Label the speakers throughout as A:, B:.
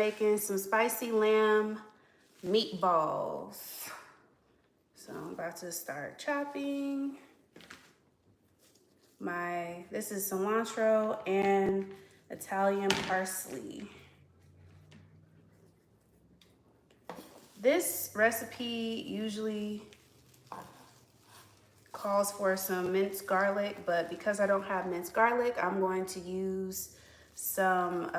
A: making some spicy lamb meatballs. So I'm about to start chopping this is cilantro and Italian parsley. This recipe usually calls for some minced garlic, but because I don't have minced garlic, I'm going to use some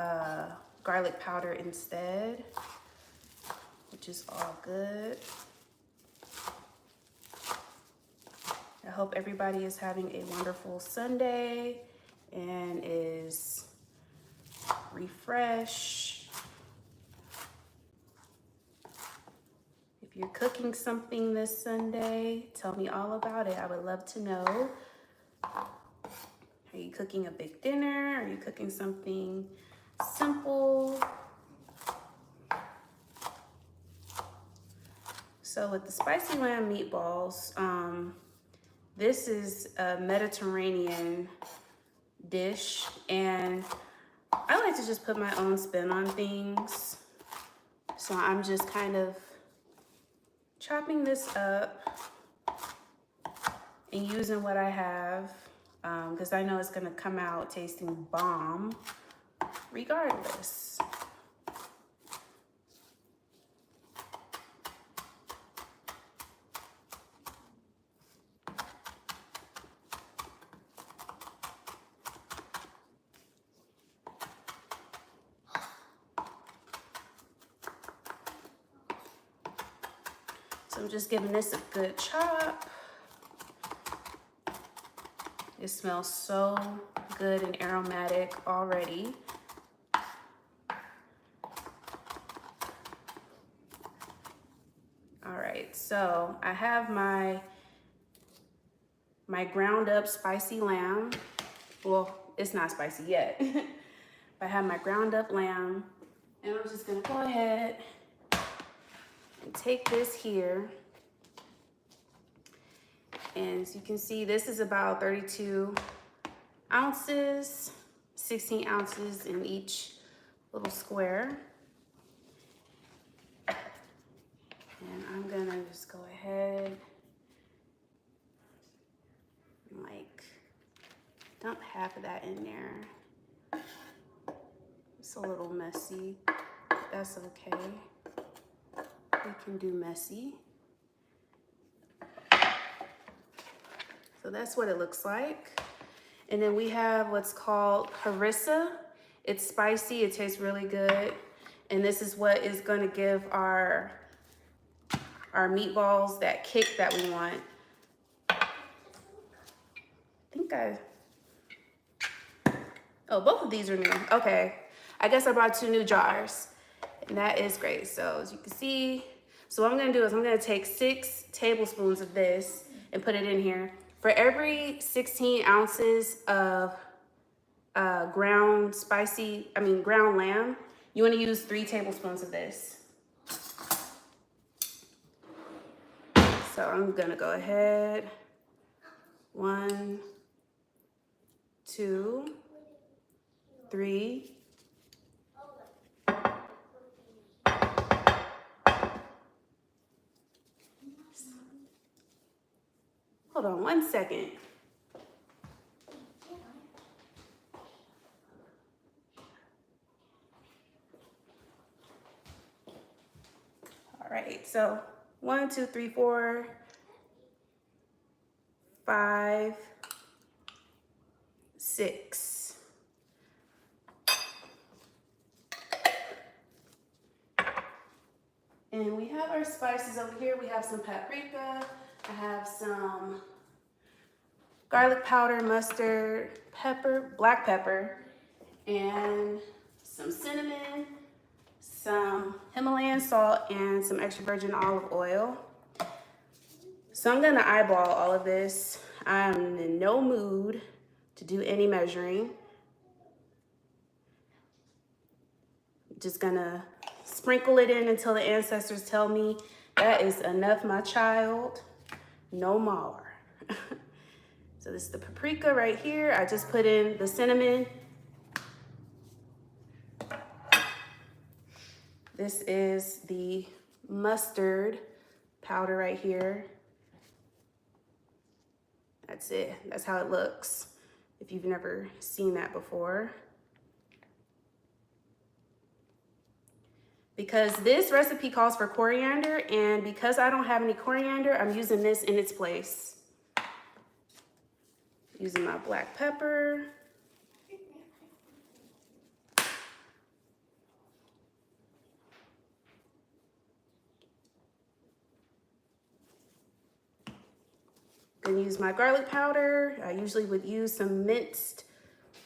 A: garlic powder instead, which is all good. I hope everybody is having a wonderful Sunday and is refreshed. If you're cooking something this Sunday, tell me all about it. I would love to know. Are you cooking a big dinner? Are you cooking something simple? So with the spicy lamb meatballs, this is a Mediterranean dish, and I like to just put my own spin on things. So I'm just kind of chopping this up and using what I have, because I know it's gonna come out tasting bomb regardless. So I'm just giving this a good chop. It smells so good and aromatic already. All right, so I have my ground up spicy lamb. Well, it's not spicy yet. I have my ground up lamb, and I'm just gonna go ahead and take this here. And as you can see, this is about 32 ounces, 16 ounces in each little square. And I'm gonna just go ahead and like dump half of that in there. It's a little messy. That's okay. We can do messy. So that's what it looks like. And then we have what's called Harissa. It's spicy, it tastes really good. And this is what is gonna give our meatballs that kick that we want. Oh, both of these are new. Okay, I guess I brought 2 new jars. And that is great. So as you can see, so what I'm gonna do is I'm gonna take 6 tablespoons of this and put it in here. For every 16 ounces of ground lamb, you wanna use 3 tablespoons of this. So I'm gonna go ahead, 1, 2, 3. Hold on 1 second. All right, so 1, 2, 3, 4, 5, 6. And we have our spices over here. We have some paprika. I have some garlic powder, mustard, pepper, black pepper, and some cinnamon, some Himalayan salt, and some extra virgin olive oil. So I'm gonna eyeball all of this. I'm in no mood to do any measuring. Just gonna sprinkle it in until the ancestors tell me that is enough, my child, no more. So this is the paprika right here. I just put in the cinnamon. This is the mustard powder right here. That's it. That's how it looks if you've never seen that before. Because this recipe calls for coriander, and because I don't have any coriander, I'm using this in its place. Using my black pepper. Gonna use my garlic powder. I usually would use some minced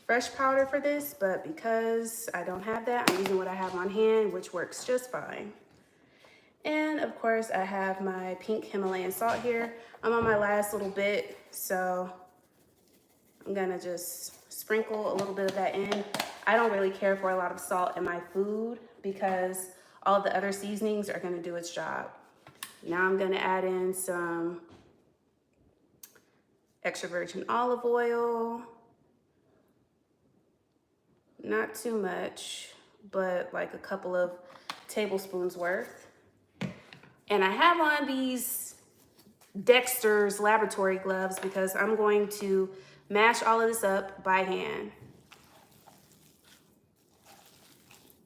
A: fresh powder for this, but because I don't have that, I'm using what I have on hand, which works just fine. And of course, I have my pink Himalayan salt here. I'm on my last little bit, so I'm gonna just sprinkle a little bit of that in. I don't really care for a lot of salt in my food because all the other seasonings are gonna do its job. Now I'm gonna add in some extra virgin olive oil. Not too much, but like a couple of tablespoons worth. And I have on these Dexter's laboratory gloves because I'm going to mash all of this up by hand.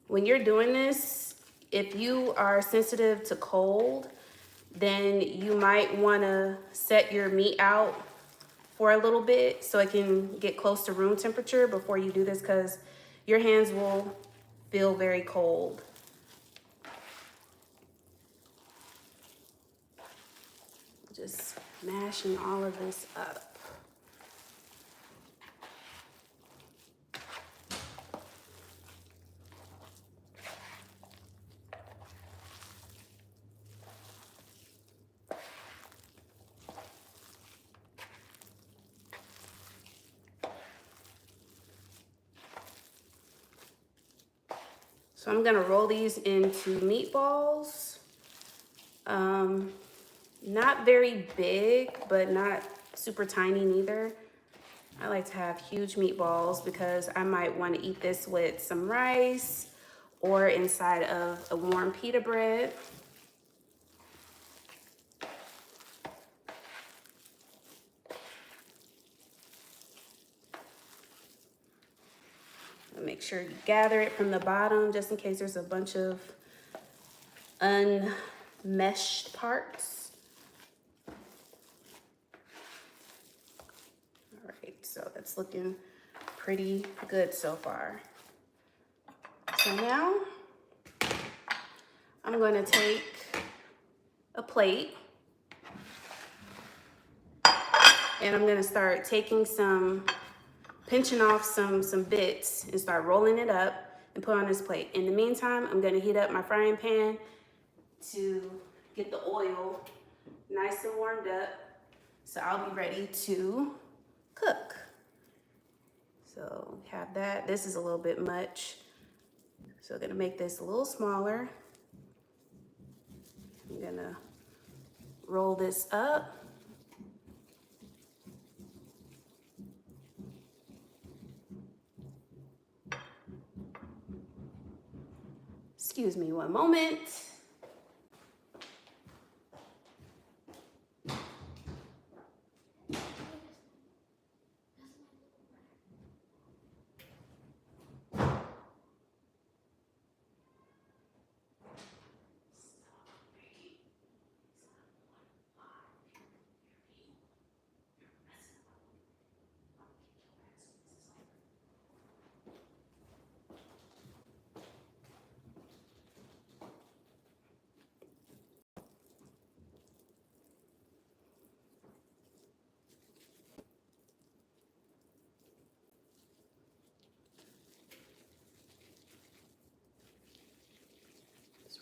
A: When you're doing this, if you are sensitive to cold, then you might want to set your meat out for a little bit so it can get close to room temperature before you do this, because your hands will feel very cold. Just mashing all of this up. So I'm gonna roll these into meatballs. Not very big, but not super tiny neither. I like to have huge meatballs because I might want to eat this with some rice or inside of a warm pita bread. Make sure you gather it from the bottom just in case there's a bunch of unmeshed parts. All right, so that's looking pretty good so far. So now I'm going to take a plate and I'm going to start taking pinching off some bits and start rolling it up and put on this plate. In the meantime, I'm gonna heat up my frying pan to get the oil nice and warmed up so I'll be ready to cook. So we have that. This is a little bit much, so I'm gonna make this a little smaller. I'm gonna roll this up. Excuse me one moment.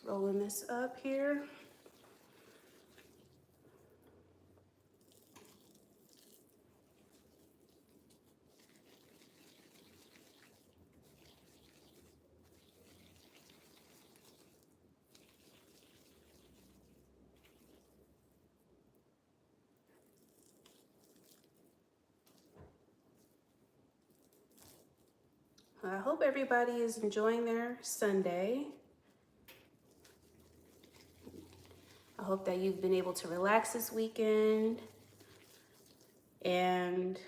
A: Rolling this up here. I hope everybody is enjoying their Sunday. hope that you've been able to relax this weekend. And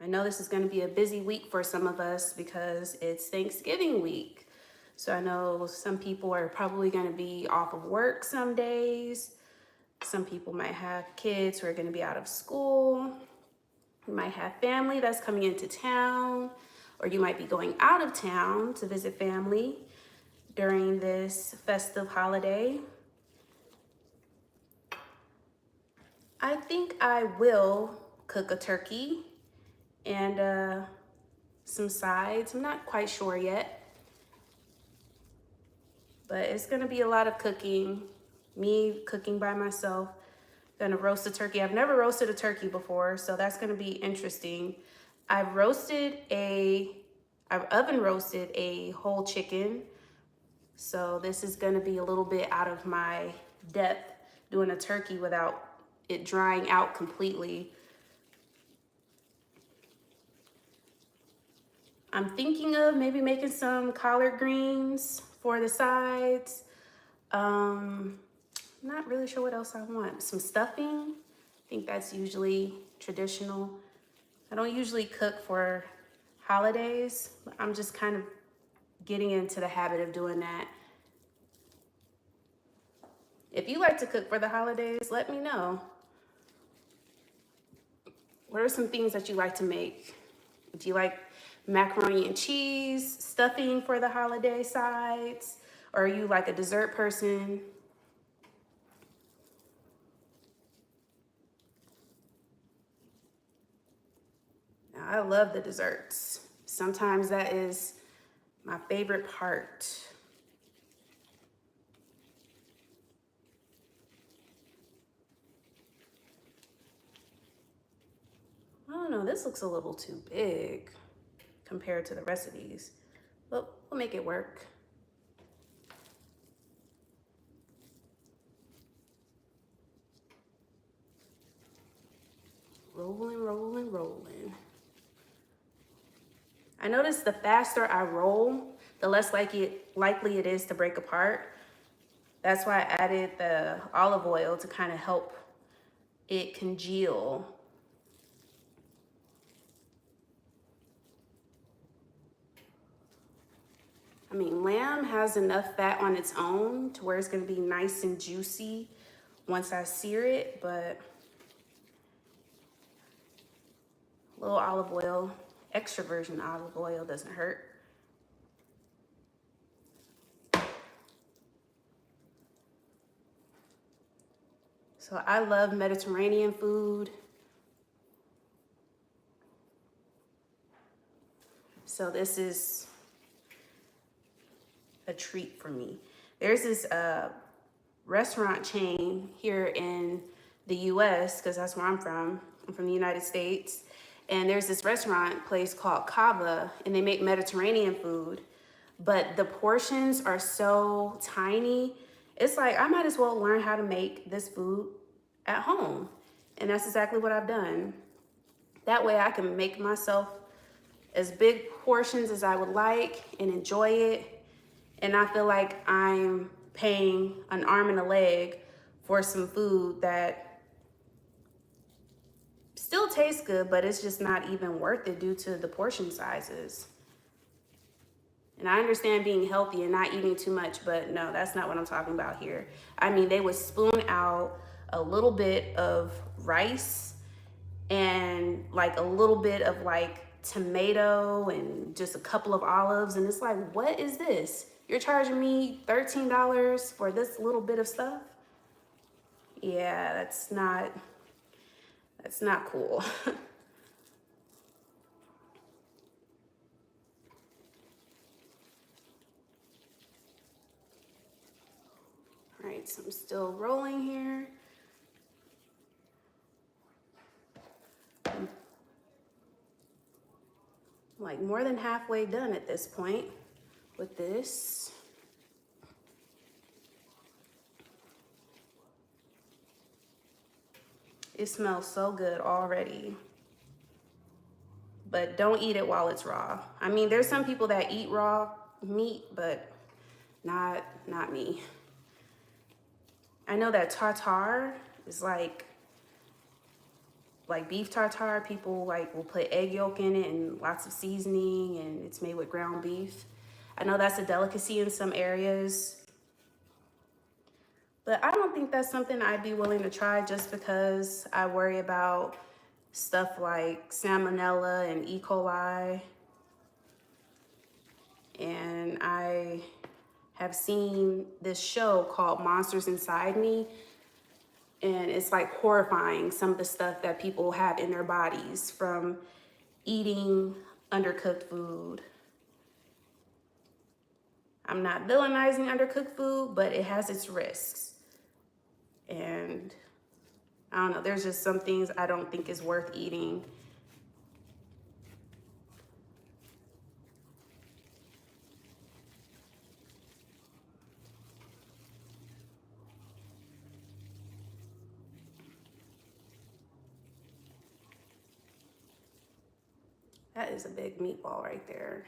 A: I know this is going to be a busy week for some of us because it's Thanksgiving week. So I know some people are probably going to be off of work some days. Some people might have kids who are going to be out of school. You might have family that's coming into town, or you might be going out of town to visit family during this festive holiday. I think I will cook a turkey and some sides. I'm not quite sure yet, but it's gonna be a lot of cooking, me cooking by myself. Gonna roast a turkey. I've never roasted a turkey before, so that's gonna be interesting. I've oven roasted a whole chicken. So this is gonna be a little bit out of my depth, doing a turkey without it drying out completely. I'm thinking of maybe making some collard greens for the sides. Not really sure what else I want. Some stuffing. I think that's usually traditional. I don't usually cook for holidays, but I'm just kind of getting into the habit of doing that. If you like to cook for the holidays, let me know. What are some things that you like to make? Do you like macaroni and cheese, stuffing for the holiday sides? Or are you like a dessert person? Now, I love the desserts. Sometimes that is my favorite part. I don't know, this looks a little too big compared to the rest of these, but we'll make it work. Rolling, rolling, rolling. I notice the faster I roll, the less likely it is to break apart. That's why I added the olive oil to kind of help it congeal. I mean, lamb has enough fat on its own to where it's gonna be nice and juicy once I sear it, but a little olive oil, extra virgin olive oil doesn't hurt. So I love Mediterranean food. So this is a treat for me. There's this restaurant chain here in the US, because that's where I'm from. I'm from the United States. And there's this restaurant place called Cava, and they make Mediterranean food, but the portions are so tiny. It's like, I might as well learn how to make this food at home. And that's exactly what I've done. That way I can make myself as big portions as I would like and enjoy it. And I feel like I'm paying an arm and a leg for some food that still tastes good, but it's just not even worth it due to the portion sizes. And I understand being healthy and not eating too much, but no, that's not what I'm talking about here. I mean, they would spoon out a little bit of rice and like a little bit of like tomato and just a couple of olives. And it's like, what is this? You're charging me $13 for this little bit of stuff? Yeah, that's not cool. All right, so I'm still rolling here. I'm like more than halfway done at this point with this. It smells so good already. But don't eat it while it's raw. I mean, there's some people that eat raw meat, but not me. I know that tartare is like beef tartare. People like will put egg yolk in it and lots of seasoning, and it's made with ground beef. I know that's a delicacy in some areas, but I don't think that's something I'd be willing to try just because I worry about stuff like salmonella and E. coli. And I have seen this show called Monsters Inside Me, and it's like horrifying, some of the stuff that people have in their bodies from eating undercooked food. I'm not villainizing undercooked food, but it has its risks. And I don't know, there's just some things I don't think is worth eating. That is a big meatball right there.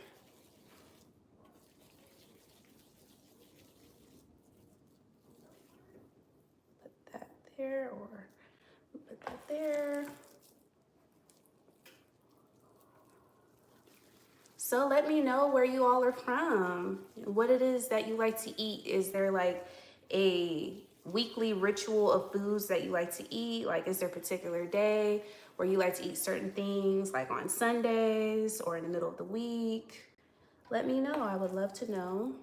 A: Put that there, or put that there. So let me know where you all are from, what it is that you like to eat. Is there like a weekly ritual of foods that you like to eat? Like, is there a particular day where you like to eat certain things, like on Sundays or in the middle of the week? Let me know. I would love to know.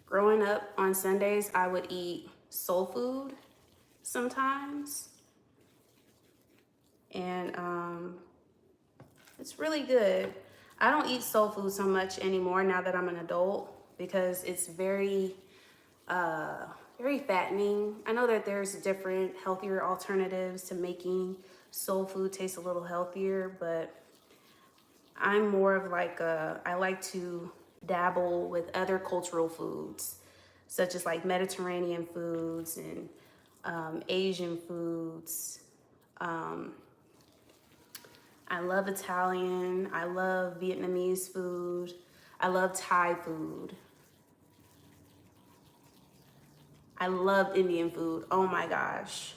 A: Growing up on Sundays, I would eat soul food sometimes. And it's really good. I don't eat soul food so much anymore now that I'm an adult because it's very fattening. I know that there's different healthier alternatives to making soul food taste a little healthier, but I'm more of like I like to dabble with other cultural foods, such as like Mediterranean foods and Asian foods. I love Italian. I love Vietnamese food. I love Thai food. I love Indian food. Oh my gosh.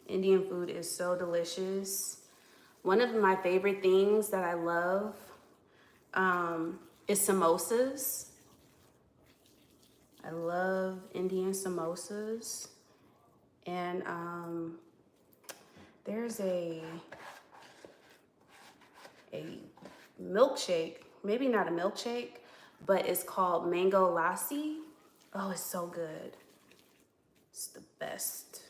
A: Indian food is so delicious. One of my favorite things that I love is samosas. I love Indian samosas. And there's a milkshake, maybe not a milkshake, but it's called mango lassi. Oh, it's so good. It's the best.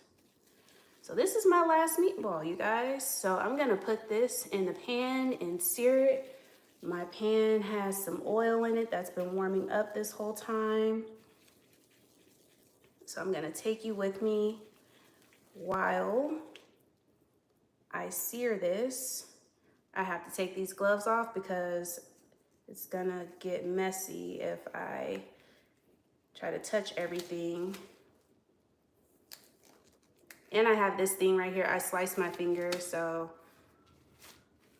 A: So this is my last meatball, you guys. So I'm gonna put this in the pan and sear it. My pan has some oil in it that's been warming up this whole time. So I'm gonna take you with me while I sear this. I have to take these gloves off because it's gonna get messy if I try to touch everything. And I have this thing right here. I sliced my finger, so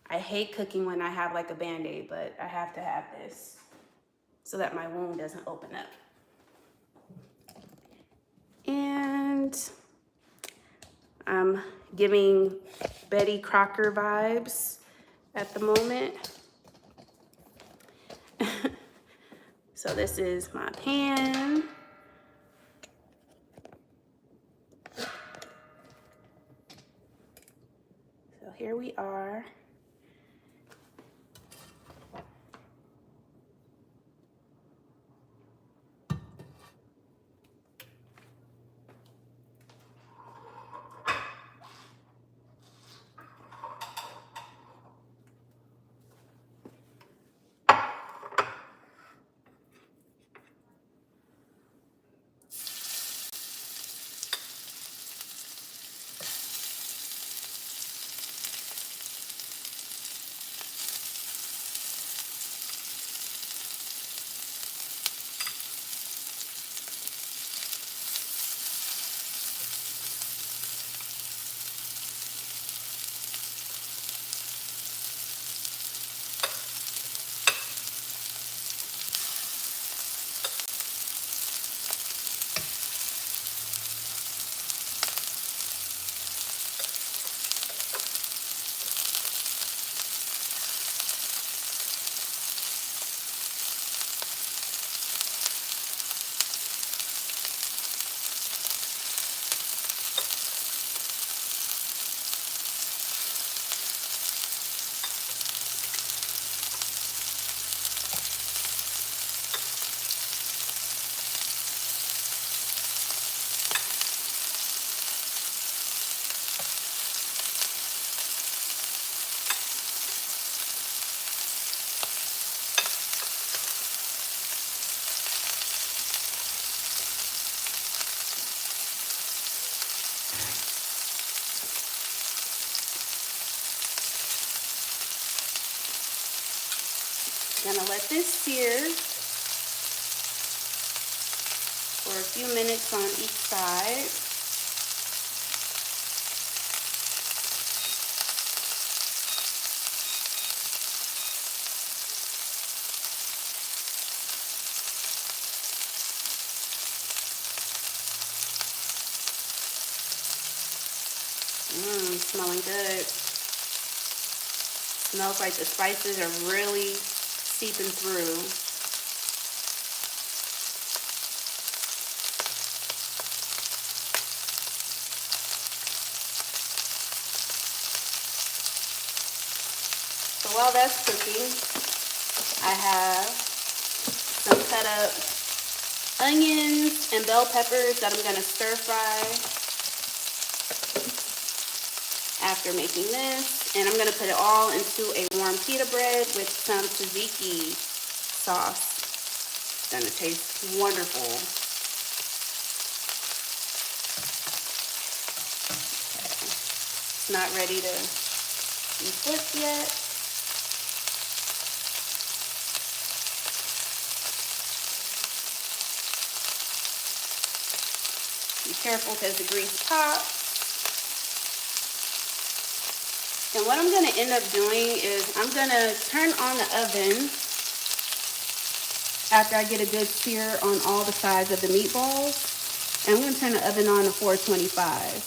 A: I hate cooking when I have like a Band-Aid, but I have to have this so that my wound doesn't open up. And I'm giving Betty Crocker vibes at the moment. So this is my pan. So here we are. Gonna let this sear for a few minutes on each side. Smelling good. Smells like the spices are really seeping through. So while that's cooking, I have some cut up onions and bell peppers that I'm gonna stir fry after making this, and I'm gonna put it all into a warm pita bread with some tzatziki sauce. It's gonna taste wonderful. Okay. It's not ready to be flipped yet. Be careful because the grease pops. And what I'm gonna end up doing is I'm gonna turn on the oven after I get a good sear on all the sides of the meatballs. And I'm gonna turn the oven on to 425.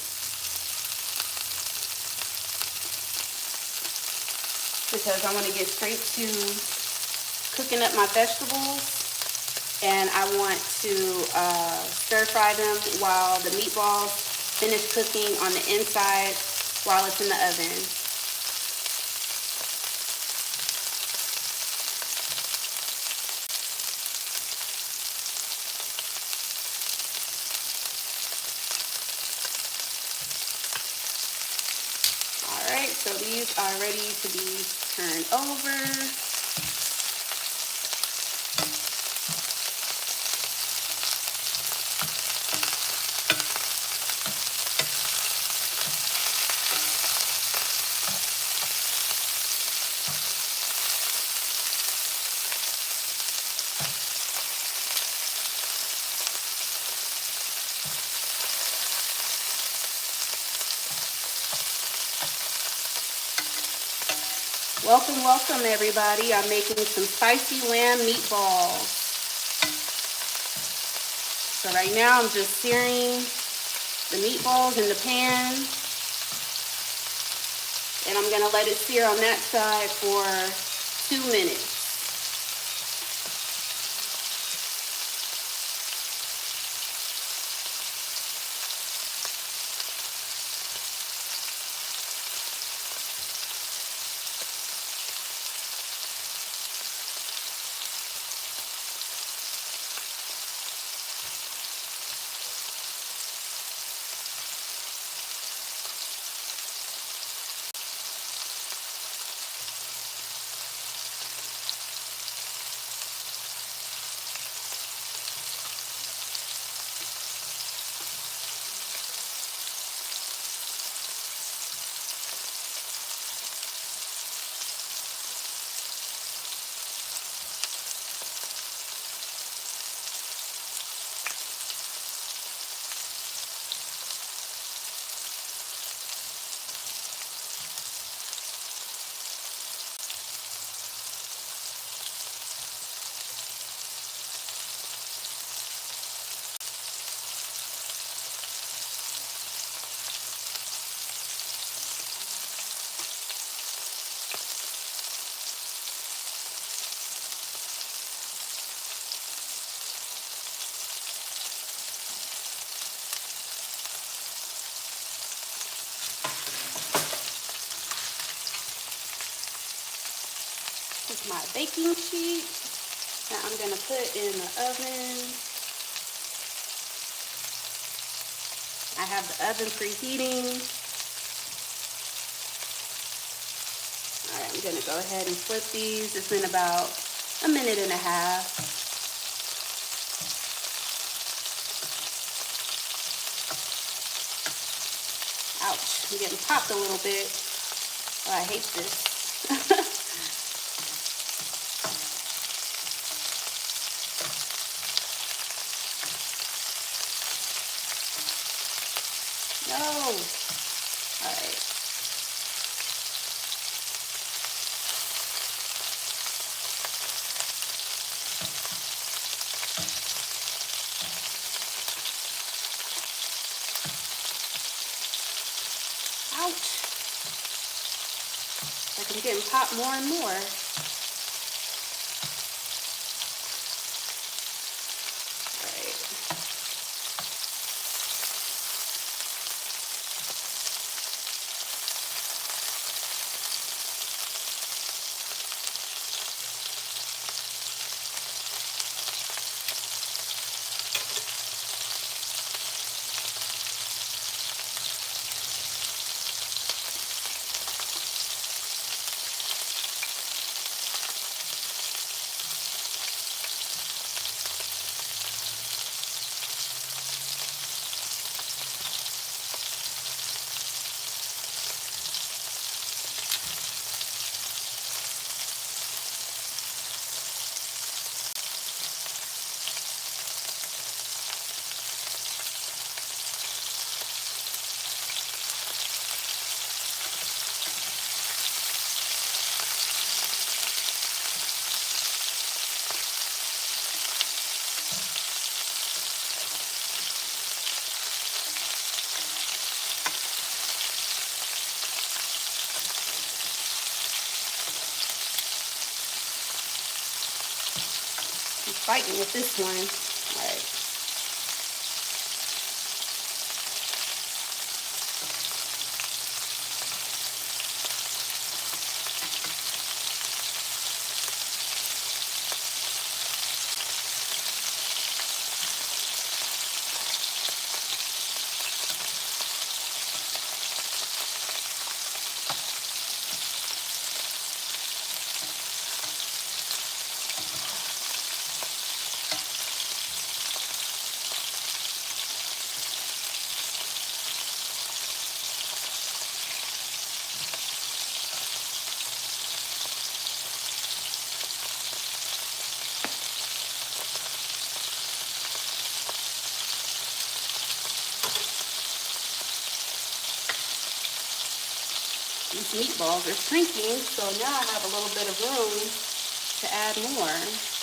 A: Because I wanna get straight to cooking up my vegetables. And I want to stir fry them while the meatballs finish cooking on the inside while it's in the oven. Alright, so these are ready to be turned over. Welcome, welcome everybody. I'm making some spicy lamb meatballs. So right now I'm just searing the meatballs in the pan. And I'm gonna let it sear on that side for 2 minutes. This is my baking sheet that I'm gonna put in the oven. I have the oven preheating. All right, I'm gonna go ahead and flip these. It's been about 1.5 minutes. Ouch, I'm getting popped a little bit. Oh, I hate this. getting popped more and more. Fighting with this one. All right. These meatballs are shrinking, so now I have a little bit of room to add more.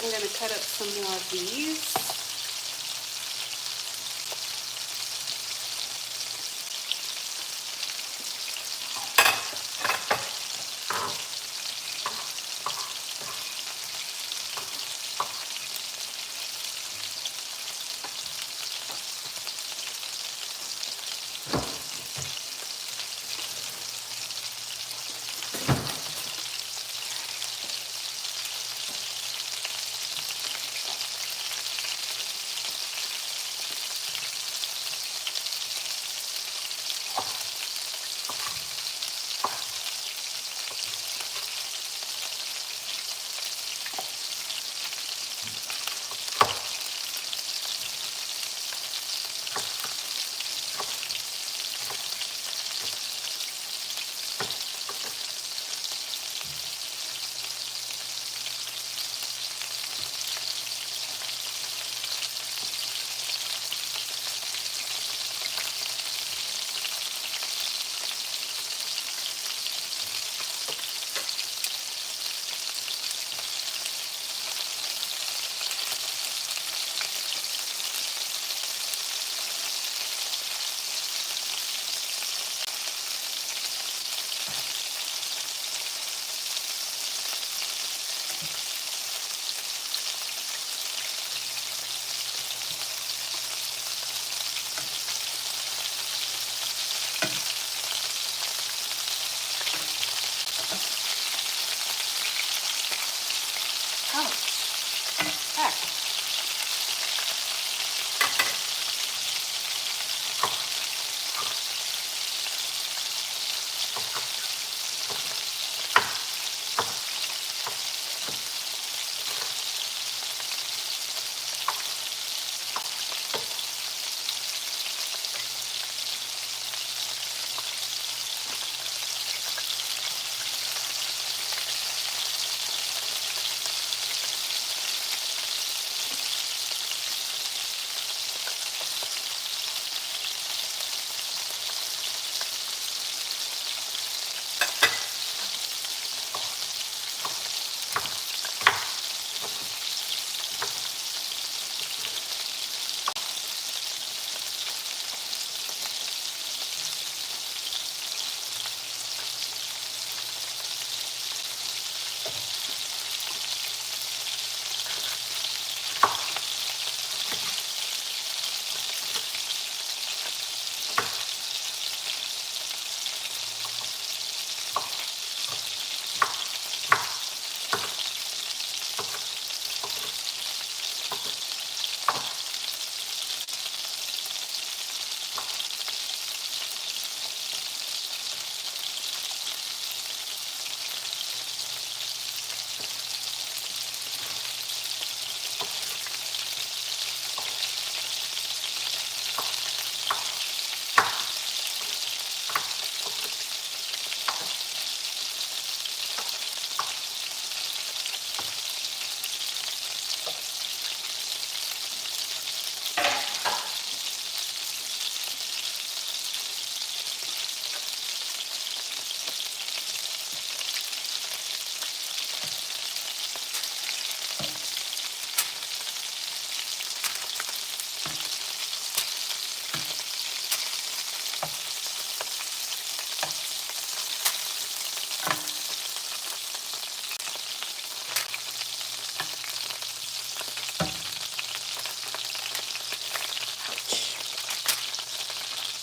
A: I'm gonna cut up some more of these.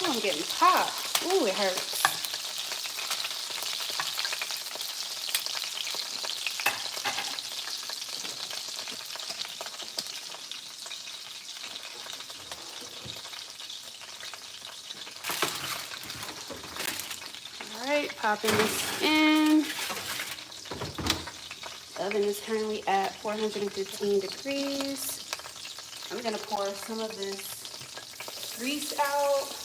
A: Oh, I'm getting popped. Ooh, it hurts. All right, popping this in. The oven is currently at 415 degrees. I'm gonna pour some of this grease out.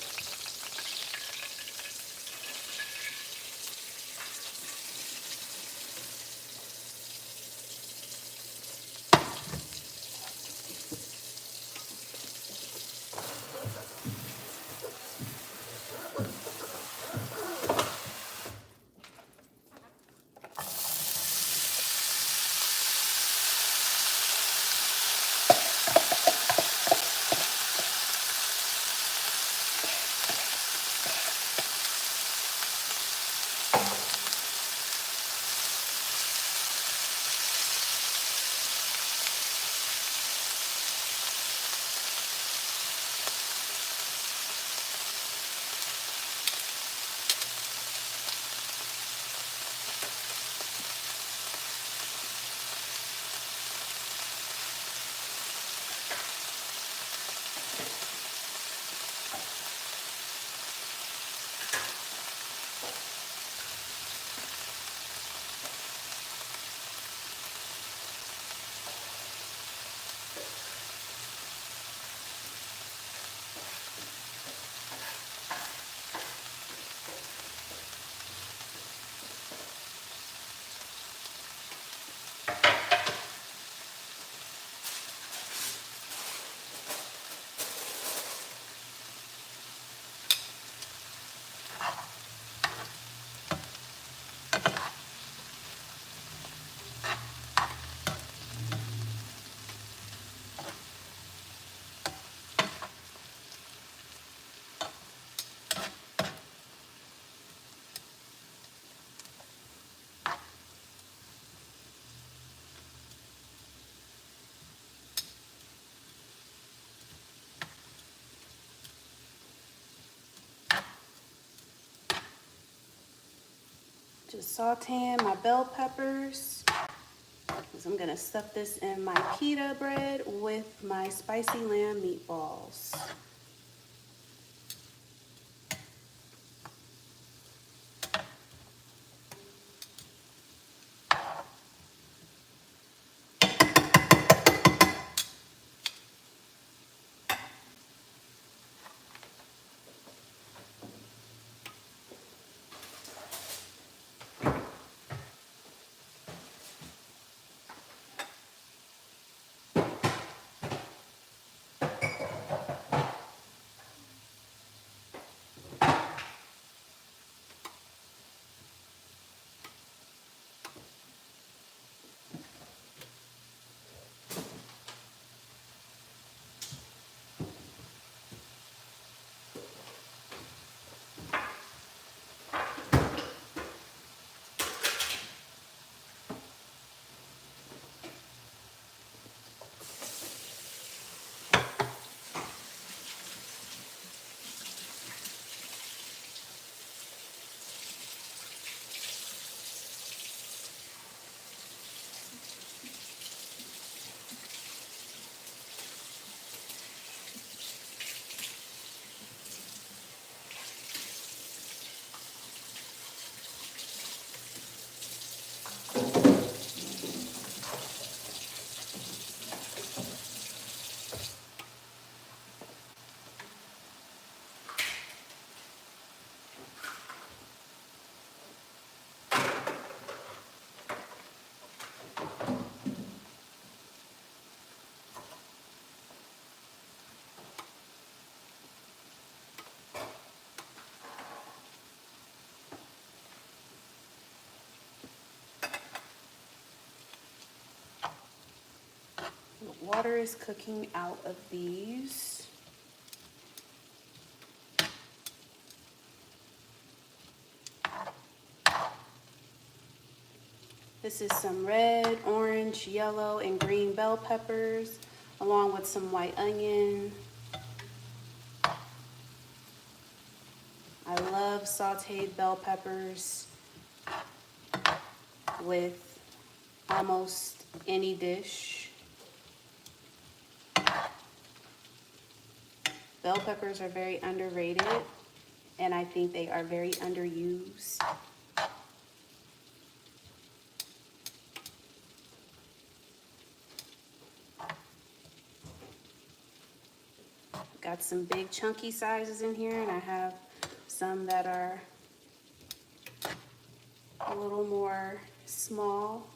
A: Just sauteing my bell peppers, because I'm gonna stuff this in my pita bread with my spicy lamb meatballs. The water is cooking out of these. This is some red, orange, yellow, and green bell peppers, along with some white onion. I love sauteed bell peppers with almost any dish. Bell peppers are very underrated, and I think they are very underused. Got some big chunky sizes in here, and I have some that are a little more small.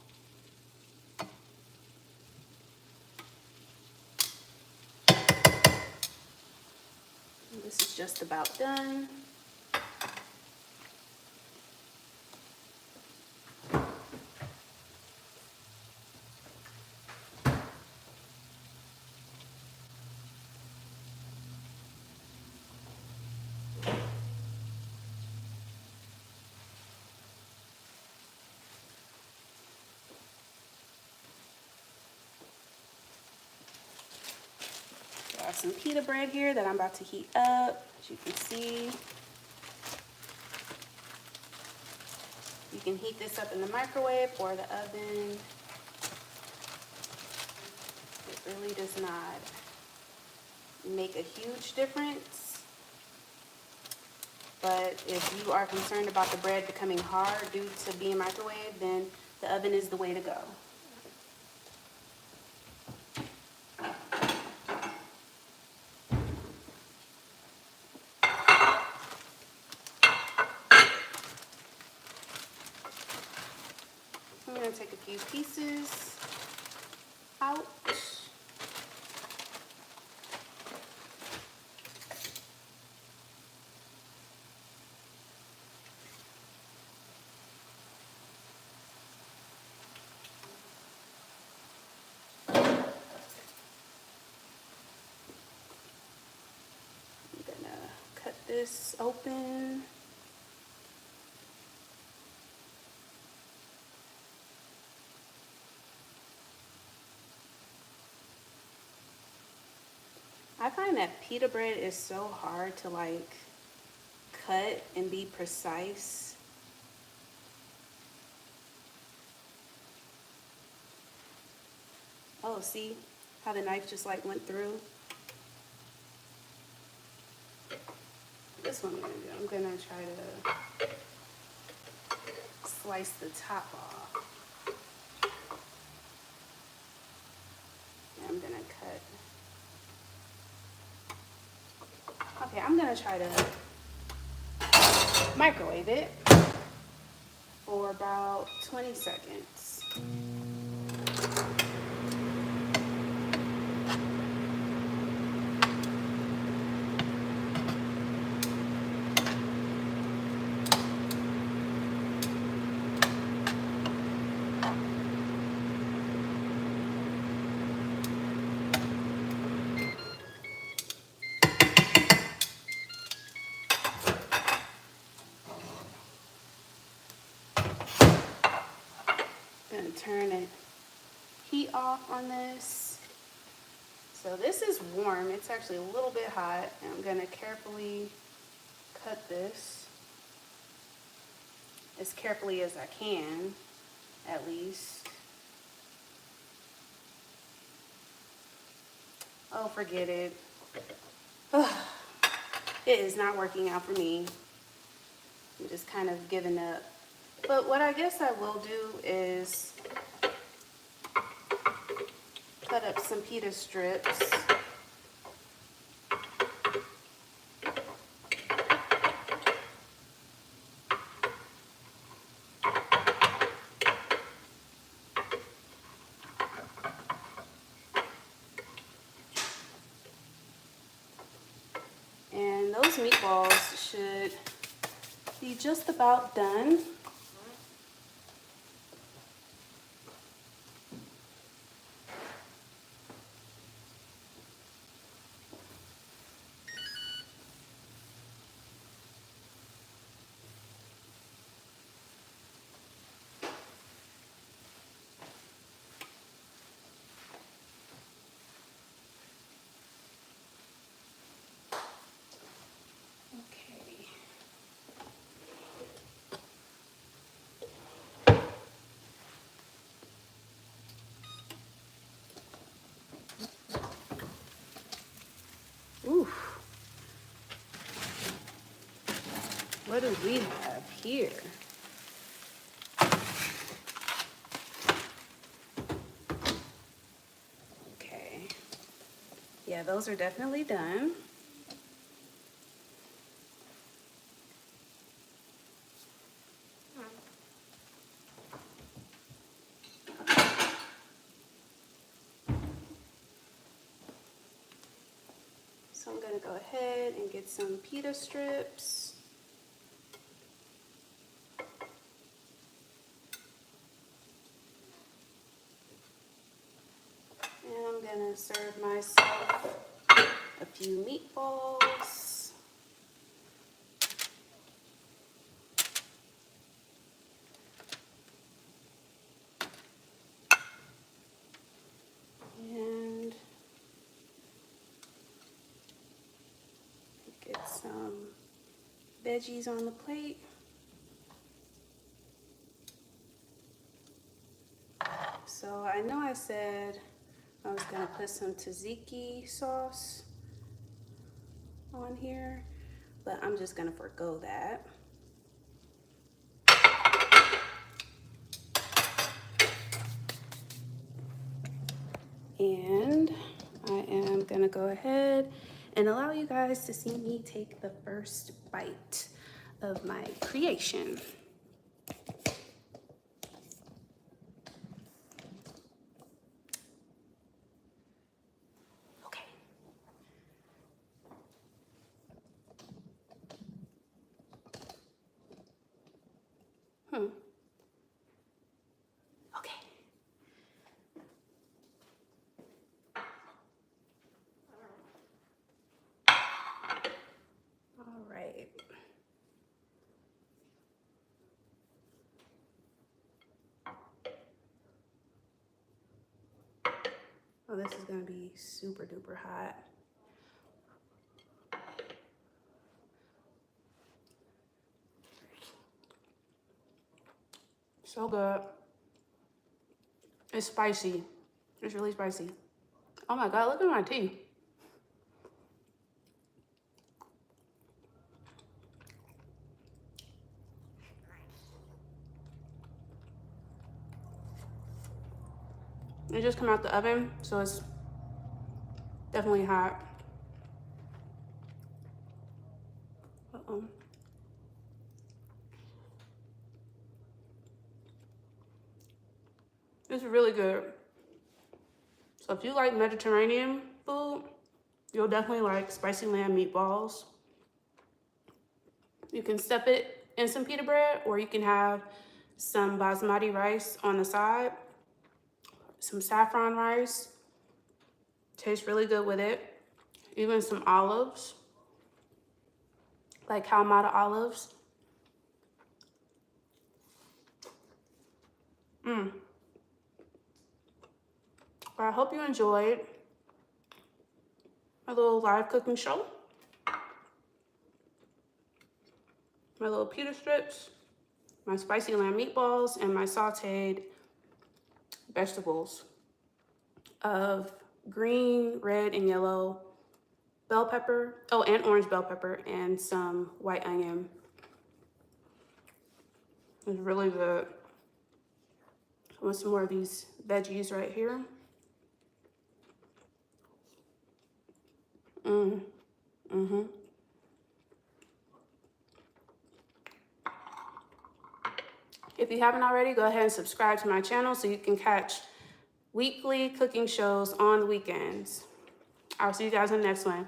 A: This is just about done. Got some pita bread here that I'm about to heat up, as you can see. You can heat this up in the microwave or the oven. It really does not make a huge difference. But if you are concerned about the bread becoming hard due to being microwaved, then the oven is the way to go. I'm going to take a few pieces out. Cut this open. I find that pita bread is so hard to like cut and be precise. Oh, see how the knife just like went through? This one I'm gonna do. I'm gonna try to slice the top off. And I'm gonna cut. Okay, I'm gonna try to microwave it for about 20 seconds. Gonna turn the heat off on this. So this is warm. It's actually a little bit hot. And I'm gonna carefully cut this as carefully as I can, at least. Oh, forget it. It is not working out for me. I'm just kind of giving up. But what I guess I will do is cut up some pita strips. And those meatballs should be just about done. Oof. What do we have here? Okay. Yeah, those are definitely done. So I'm gonna go ahead and get some pita strips. And I'm gonna serve myself a few meatballs. And get some veggies on the plate. So I know I said I was gonna put some tzatziki sauce on here, but I'm just gonna forgo that. And I am gonna go ahead and allow you guys to see me take the first bite of my creation. Okay. Okay. All right. Oh, this is gonna be super duper hot. So good. It's spicy. It's really spicy. Oh my God, look at my teeth. It just came out the oven, so it's definitely hot. Uh-oh. It's really good. So if you like Mediterranean food, you'll definitely like spicy lamb meatballs. You can step it in some pita bread, or you can have some basmati rice on the side, some saffron rice. Tastes really good with it. Even some olives, like Kalamata olives. Well, I hope you enjoyed my little live cooking show. My little pita strips, my spicy lamb meatballs, and my sauteed vegetables of green, red, and yellow bell pepper. Oh, and orange bell pepper, and some white onion. It's really good. I want some more of these veggies right here. If you haven't already, go ahead and subscribe to my channel so you can catch weekly cooking shows on the weekends. I'll see you guys in the next one.